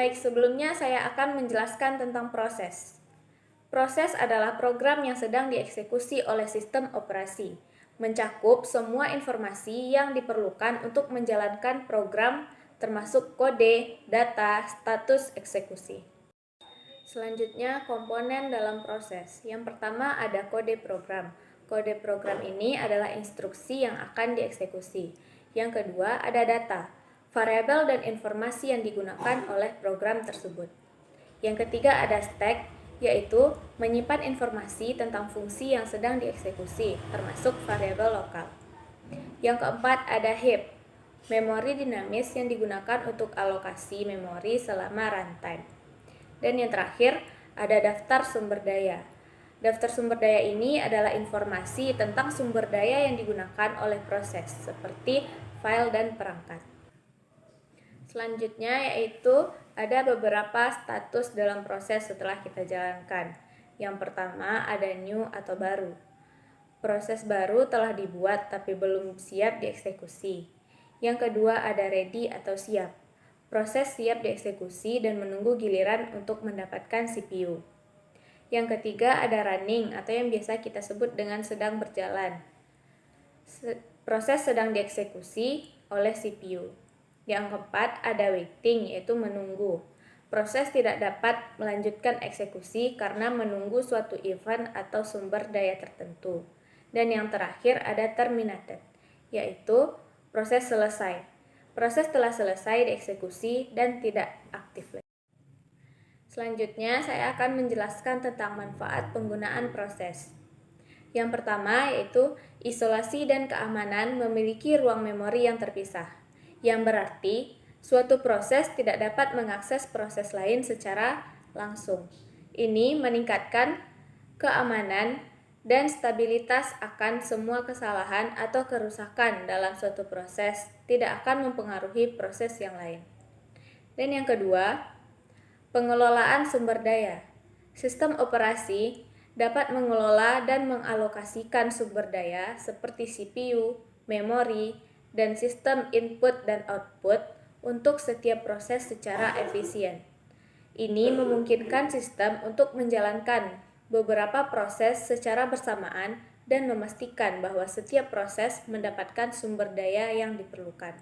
Baik, sebelumnya saya akan menjelaskan tentang proses. Proses adalah program yang sedang dieksekusi oleh sistem operasi, mencakup semua informasi yang diperlukan untuk menjalankan program, termasuk kode, data, status eksekusi. Selanjutnya, komponen dalam proses. Yang pertama ada kode program. Kode program ini adalah instruksi yang akan dieksekusi. Yang kedua ada data, variabel dan informasi yang digunakan oleh program tersebut. Yang ketiga ada stack, yaitu menyimpan informasi tentang fungsi yang sedang dieksekusi, termasuk variabel lokal. Yang keempat ada heap, memori dinamis yang digunakan untuk alokasi memori selama runtime. Dan yang terakhir ada daftar sumber daya. Daftar sumber daya ini adalah informasi tentang sumber daya yang digunakan oleh proses, seperti file dan perangkat. Selanjutnya yaitu ada beberapa status dalam proses setelah kita jalankan. Yang pertama ada new atau baru. Proses baru telah dibuat tapi belum siap dieksekusi. Yang kedua ada ready atau siap. Proses siap dieksekusi dan menunggu giliran untuk mendapatkan CPU. Yang ketiga ada running atau yang biasa kita sebut dengan sedang berjalan. Proses sedang dieksekusi oleh CPU. Yang keempat ada waiting, yaitu menunggu. Proses tidak dapat melanjutkan eksekusi karena menunggu suatu event atau sumber daya tertentu. Dan yang terakhir ada terminated, yaitu proses selesai. Proses telah selesai dieksekusi dan tidak aktif lagi. Selanjutnya saya akan menjelaskan tentang manfaat penggunaan proses. Yang pertama yaitu isolasi dan keamanan memiliki ruang memori yang terpisah, yang berarti suatu proses tidak dapat mengakses proses lain secara langsung. Ini meningkatkan keamanan dan stabilitas akan semua kesalahan atau kerusakan dalam suatu proses tidak akan mempengaruhi proses yang lain. Dan yang kedua, pengelolaan sumber daya. Sistem operasi dapat mengelola dan mengalokasikan sumber daya seperti CPU, memori, dan sistem input dan output untuk setiap proses secara efisien. Ini memungkinkan sistem untuk menjalankan beberapa proses secara bersamaan dan memastikan bahwa setiap proses mendapatkan sumber daya yang diperlukan.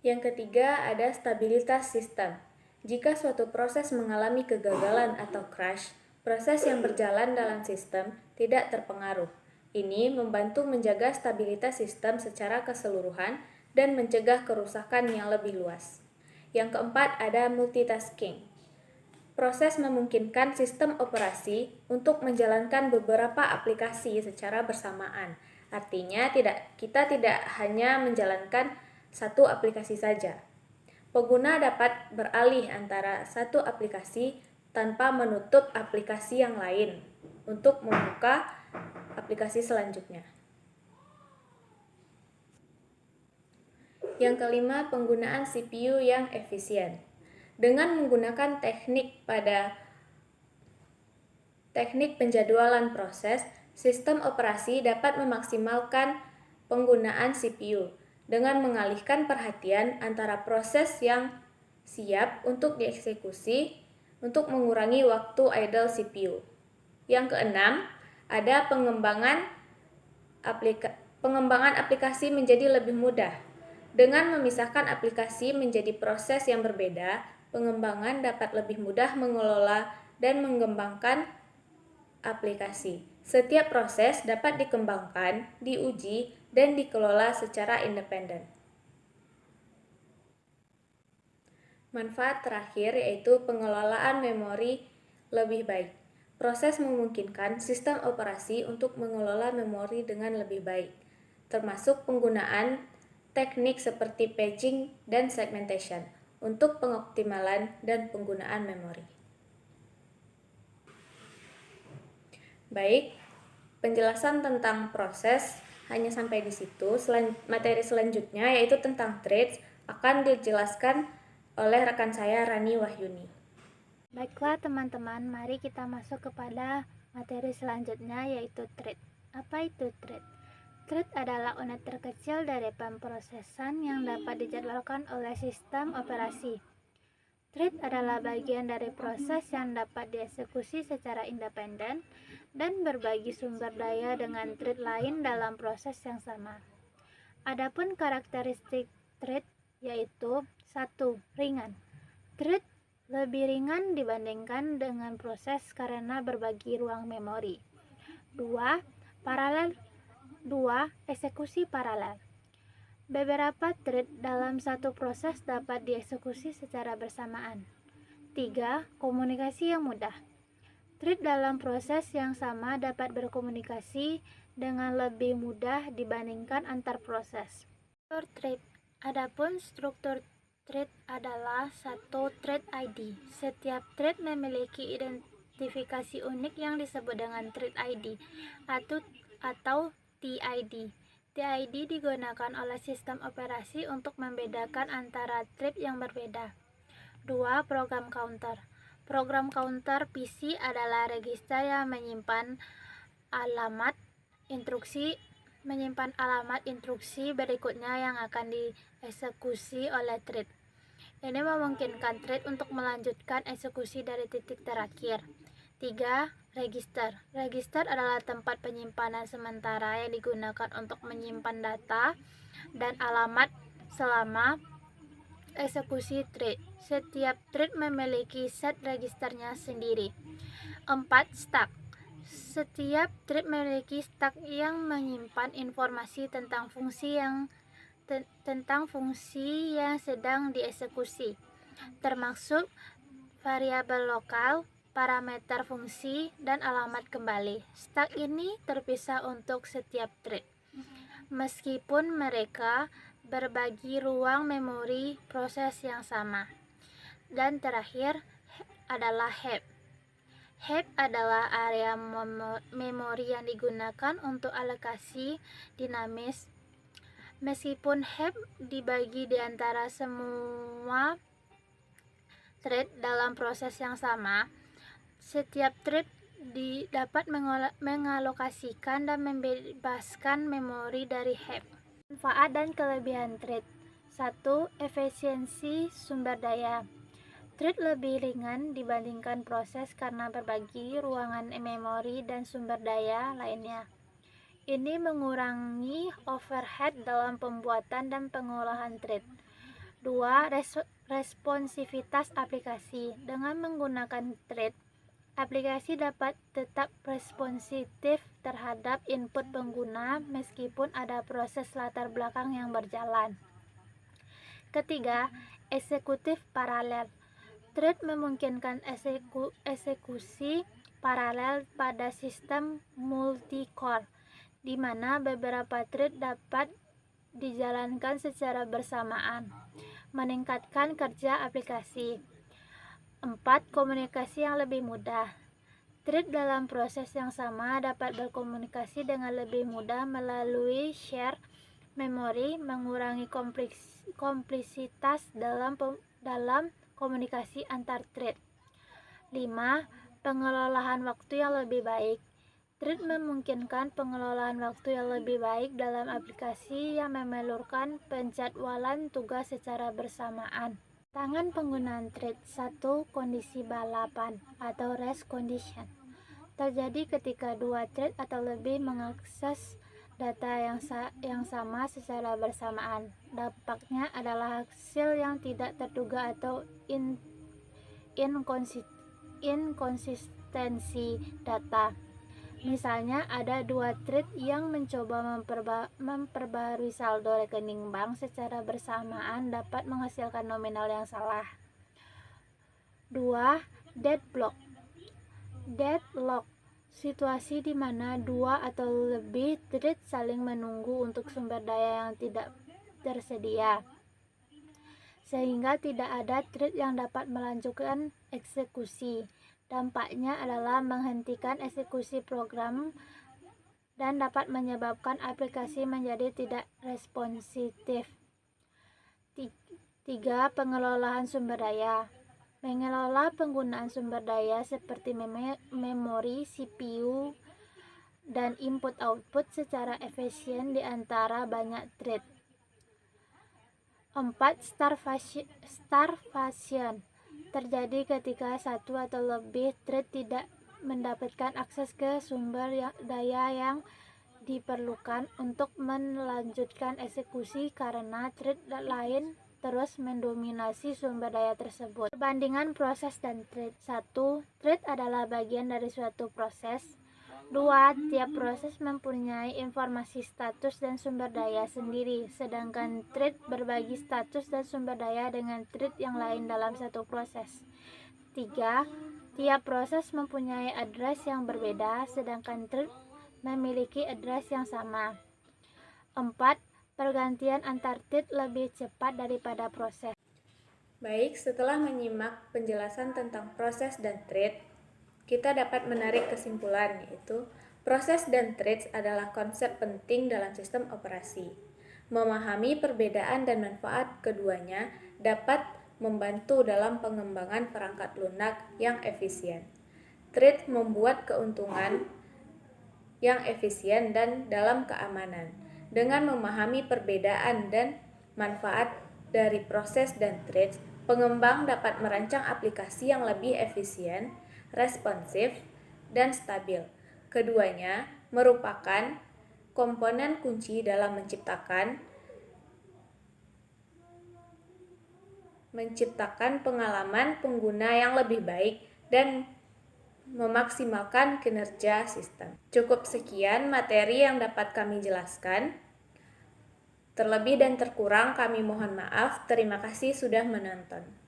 Yang ketiga ada stabilitas sistem. Jika suatu proses mengalami kegagalan atau crash, proses yang berjalan dalam sistem tidak terpengaruh. Ini membantu menjaga stabilitas sistem secara keseluruhan dan mencegah kerusakan yang lebih luas. Yang keempat ada multitasking. Proses memungkinkan sistem operasi untuk menjalankan beberapa aplikasi secara bersamaan. Artinya kita tidak hanya menjalankan satu aplikasi saja. Pengguna dapat beralih antara satu aplikasi tanpa menutup aplikasi yang lain untuk membuka aplikasi selanjutnya. Yang kelima, penggunaan CPU yang efisien. Dengan menggunakan teknik penjadwalan proses, sistem operasi dapat memaksimalkan penggunaan CPU dengan mengalihkan perhatian antara proses yang siap untuk dieksekusi untuk mengurangi waktu idle CPU. Yang keenam, ada pengembangan aplikasi menjadi lebih mudah. Dengan memisahkan aplikasi menjadi proses yang berbeda, pengembangan dapat lebih mudah mengelola dan mengembangkan aplikasi. Setiap proses dapat dikembangkan, diuji, dan dikelola secara independen. Manfaat terakhir yaitu pengelolaan memori lebih baik. Proses memungkinkan sistem operasi untuk mengelola memori dengan lebih baik, termasuk penggunaan teknik seperti patching dan segmentation untuk pengoptimalan dan penggunaan memori. Baik, penjelasan tentang proses hanya sampai di situ. Materi selanjutnya yaitu tentang threads akan dijelaskan oleh rekan saya Rani Wahyuni. Baiklah teman-teman, mari kita masuk kepada materi selanjutnya yaitu thread. Apa itu thread? Thread adalah unit terkecil dari pemrosesan yang dapat dijadwalkan oleh sistem operasi. Thread adalah bagian dari proses yang dapat dieksekusi secara independen dan berbagi sumber daya dengan thread lain dalam proses yang sama. Adapun karakteristik thread yaitu 1. Ringan. Thread lebih ringan dibandingkan dengan proses karena berbagi ruang memori. 2. Paralel. 2. Eksekusi paralel. Beberapa thread dalam satu proses dapat dieksekusi secara bersamaan. 3. Komunikasi yang mudah. Thread dalam proses yang sama dapat berkomunikasi dengan lebih mudah dibandingkan antar proses. Struktur thread. Adapun struktur thread adalah satu thread ID. Setiap thread memiliki identifikasi unik yang disebut dengan thread ID atau TID. TID digunakan oleh sistem operasi untuk membedakan antara thread yang berbeda. 2. Program counter. Program counter PC adalah register yang menyimpan alamat instruksi berikutnya yang akan dieksekusi oleh thread. Ini memungkinkan thread untuk melanjutkan eksekusi dari titik terakhir. 3. Register. Register adalah tempat penyimpanan sementara yang digunakan untuk menyimpan data dan alamat selama eksekusi thread. Setiap thread memiliki set registernya sendiri. 4. Stack. Setiap thread memiliki stack yang menyimpan informasi tentang fungsi yang sedang dieksekusi, termasuk variabel lokal, parameter fungsi, dan alamat kembali. Stack ini terpisah untuk setiap thread, meskipun mereka berbagi ruang memori proses yang sama. Dan terakhir adalah heap. Heap adalah area memori yang digunakan untuk alokasi dinamis. Meskipun heap dibagi di antara semua thread dalam proses yang sama, setiap thread dapat mengalokasikan dan membebaskan memori dari heap. Manfaat dan kelebihan thread. 1. Efisiensi sumber daya. Thread lebih ringan dibandingkan proses karena berbagi ruangan memori dan sumber daya lainnya. Ini mengurangi overhead dalam pembuatan dan pengolahan thread. 2. Responsivitas aplikasi. Dengan menggunakan thread, aplikasi dapat tetap responsif terhadap input pengguna meskipun ada proses latar belakang yang berjalan. Ketiga, eksekutif paralel. Thread memungkinkan eksekusi paralel pada sistem multi-core, di mana beberapa thread dapat dijalankan secara bersamaan, meningkatkan kerja aplikasi. 4. Komunikasi yang lebih mudah. Thread dalam proses yang sama dapat berkomunikasi dengan lebih mudah melalui share memori, mengurangi kompleksitas dalam komunikasi antar thread. 5. Pengelolaan waktu yang lebih baik. Thread memungkinkan pengelolaan waktu yang lebih baik dalam aplikasi yang memerlukan penjadwalan tugas secara bersamaan. Tangan penggunaan thread. 1. Kondisi balapan atau race condition terjadi ketika dua thread atau lebih mengakses data yang sama secara bersamaan. Dampaknya adalah hasil yang tidak terduga atau inkonsistensi data. Misalnya, ada dua thread yang mencoba memperbarui saldo rekening bank secara bersamaan dapat menghasilkan nominal yang salah. 2. Deadlock. Situasi di mana dua atau lebih thread saling menunggu untuk sumber daya yang tidak tersedia, sehingga tidak ada thread yang dapat melanjutkan eksekusi. Dampaknya adalah menghentikan eksekusi program dan dapat menyebabkan aplikasi menjadi tidak responsif. 3. Pengelolaan sumber daya. Mengelola penggunaan sumber daya seperti memori, CPU, dan input-output secara efisien di antara banyak thread. 4. Starvation terjadi ketika satu atau lebih thread tidak mendapatkan akses ke sumber daya yang diperlukan untuk melanjutkan eksekusi karena thread lain terus mendominasi sumber daya tersebut. Perbandingan proses dan thread. 1. Thread adalah bagian dari suatu proses. 2. Tiap proses mempunyai informasi status dan sumber daya sendiri, sedangkan thread berbagi status dan sumber daya dengan thread yang lain dalam satu proses. 3. Tiap proses mempunyai address yang berbeda, sedangkan thread memiliki address yang sama. 4. Pergantian antar thread lebih cepat daripada proses. Baik, setelah menyimak penjelasan tentang proses dan thread, kita dapat menarik kesimpulan, yaitu proses dan threads adalah konsep penting dalam sistem operasi. Memahami perbedaan dan manfaat keduanya dapat membantu dalam pengembangan perangkat lunak yang efisien. Thread membuat keuntungan yang efisien dan dalam keamanan. Dengan memahami perbedaan dan manfaat dari proses dan threads, pengembang dapat merancang aplikasi yang lebih efisien, responsif, dan stabil. Keduanya merupakan komponen kunci dalam menciptakan pengalaman pengguna yang lebih baik dan memaksimalkan kinerja sistem. Cukup sekian materi yang dapat kami jelaskan. Terlebih dan terkurang kami mohon maaf. Terima kasih sudah menonton.